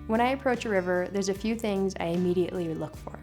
When I approach a river, there's a few things I immediately look for.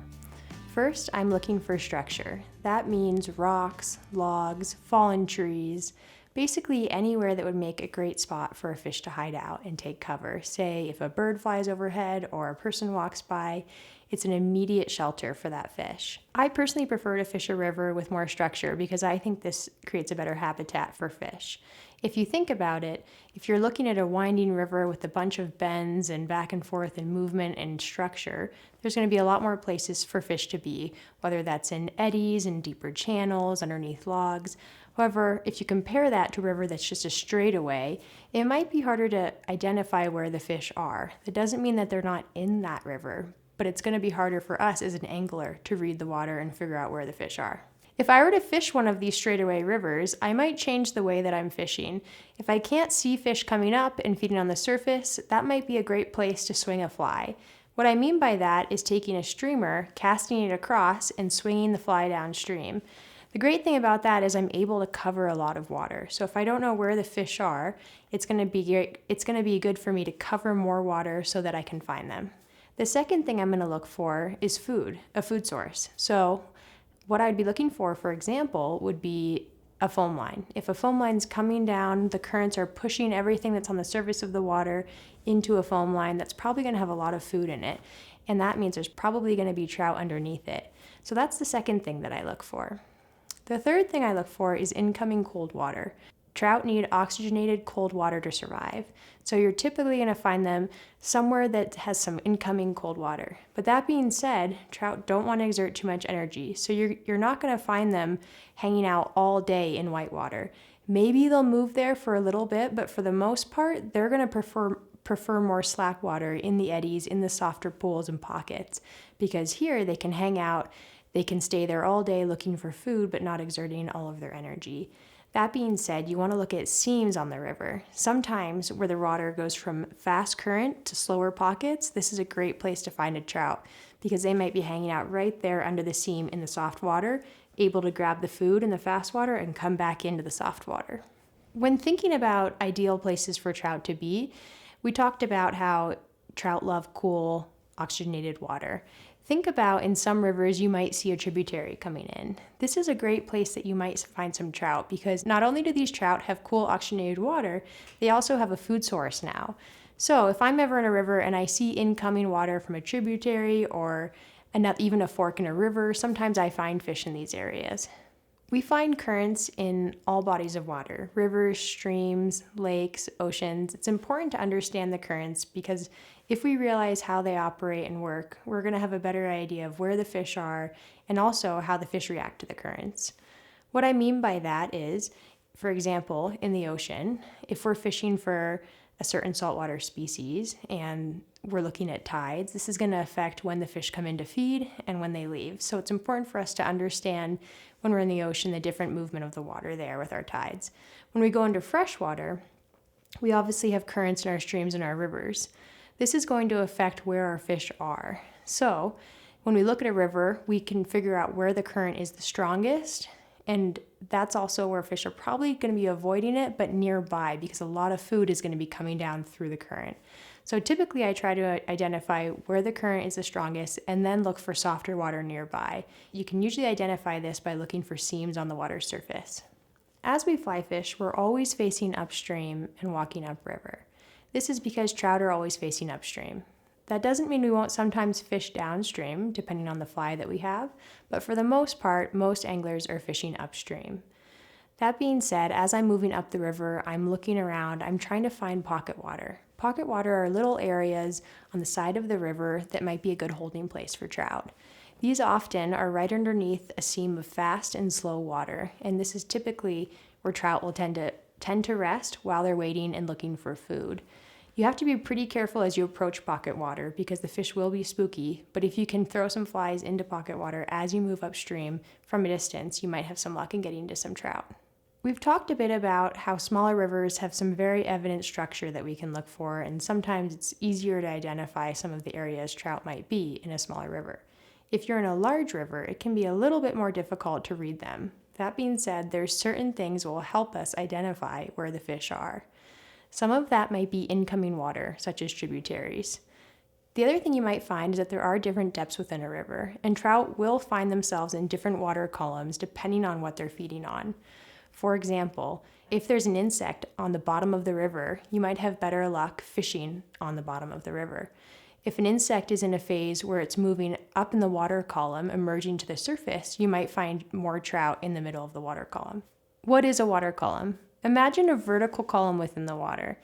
First, I'm looking for structure. That means rocks, logs, fallen trees, basically anywhere that would make a great spot for a fish to hide out and take cover. Say if a bird flies overhead or a person walks by, it's an immediate shelter for that fish. I personally prefer to fish a river with more structure because I think this creates a better habitat for fish. If you think about it, if you're looking at a winding river with a bunch of bends and back and forth and movement and structure, there's going to be a lot more places for fish to be, whether that's in eddies and deeper channels, underneath logs. However, if you compare that to a river that's just a straightaway, it might be harder to identify where the fish are. That doesn't mean that they're not in that river, but it's going to be harder for us as an angler to read the water and figure out where the fish are. If I were to fish one of these straightaway rivers, I might change the way that I'm fishing. If I can't see fish coming up and feeding on the surface, that might be a great place to swing a fly. What I mean by that is taking a streamer, casting it across, and swinging the fly downstream. The great thing about that is I'm able to cover a lot of water. So if I don't know where the fish are, it's going to be good for me to cover more water so that I can find them. The second thing I'm going to look for is food, a food source. So what I'd be looking for example, would be a foam line. If a foam line's coming down, the currents are pushing everything that's on the surface of the water into a foam line that's probably going to have a lot of food in it. And that means there's probably going to be trout underneath it. So that's the second thing that I look for. The third thing I look for is incoming cold water. Trout need oxygenated cold water to survive. So you're typically going to find them somewhere that has some incoming cold water. But that being said, trout don't want to exert too much energy. So you're not going to find them hanging out all day in white water. Maybe they'll move there for a little bit, but for the most part, they're going to prefer more slack water in the eddies, in the softer pools and pockets, because here they can hang out, they can stay there all day looking for food, but not exerting all of their energy. That being said, you want to look at seams on the river. Sometimes where the water goes from fast current to slower pockets, this is a great place to find a trout because they might be hanging out right there under the seam in the soft water, able to grab the food in the fast water and come back into the soft water. When thinking about ideal places for trout to be, we talked about how trout love cool, oxygenated water. Think about in some rivers you might see a tributary coming in. This is a great place that you might find some trout because not only do these trout have cool oxygenated water, they also have a food source now. So if I'm ever in a river and I see incoming water from a tributary or even a fork in a river, sometimes I find fish in these areas. We find currents in all bodies of water, rivers, streams, lakes, oceans. It's important to understand the currents because if we realize how they operate and work, we're going to have a better idea of where the fish are and also how the fish react to the currents. What I mean by that is, for example, in the ocean, if we're fishing for a certain saltwater species and we're looking at tides, this is going to affect when the fish come in to feed and when they leave. So it's important for us to understand when we're in the ocean the different movement of the water there with our tides. When we go into freshwater, we obviously have currents in our streams and our rivers. This is going to affect where our fish are. So when we look at a river, we can figure out where the current is the strongest, and that's also where fish are probably going to be avoiding it, but nearby because a lot of food is going to be coming down through the current. So typically I try to identify where the current is the strongest and then look for softer water nearby. You can usually identify this by looking for seams on the water surface. As we fly fish, we're always facing upstream and walking upriver. This is because trout are always facing upstream. That doesn't mean we won't sometimes fish downstream, depending on the fly that we have, but for the most part, most anglers are fishing upstream. That being said, as I'm moving up the river, I'm looking around, I'm trying to find pocket water. Pocket water are little areas on the side of the river that might be a good holding place for trout. These often are right underneath a seam of fast and slow water, and this is typically where trout will tend to rest while they're waiting and looking for food. You have to be pretty careful as you approach pocket water because the fish will be spooky, but if you can throw some flies into pocket water as you move upstream from a distance, you might have some luck in getting to some trout. We've talked a bit about how smaller rivers have some very evident structure that we can look for, and sometimes it's easier to identify some of the areas trout might be in a smaller river. If you're in a large river, it can be a little bit more difficult to read them. That being said, there's certain things that will help us identify where the fish are. Some of that might be incoming water, such as tributaries. The other thing you might find is that there are different depths within a river, and trout will find themselves in different water columns depending on what they're feeding on. For example, if there's an insect on the bottom of the river, you might have better luck fishing on the bottom of the river. If an insect is in a phase where it's moving up in the water column, emerging to the surface, you might find more trout in the middle of the water column. What is a water column? Imagine a vertical column within the water.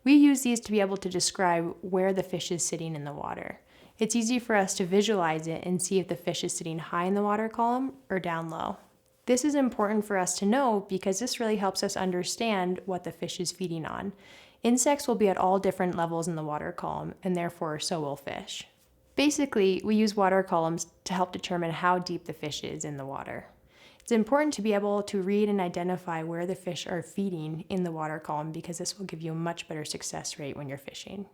We use these to be able to describe where the fish is sitting in the water. It's easy for us to visualize it and see if the fish is sitting high in the water column or down low. This is important for us to know because this really helps us understand what the fish is feeding on. Insects will be at all different levels in the water column, and therefore so will fish. Basically, we use water columns to help determine how deep the fish is in the water. It's important to be able to read and identify where the fish are feeding in the water column because this will give you a much better success rate when you're fishing.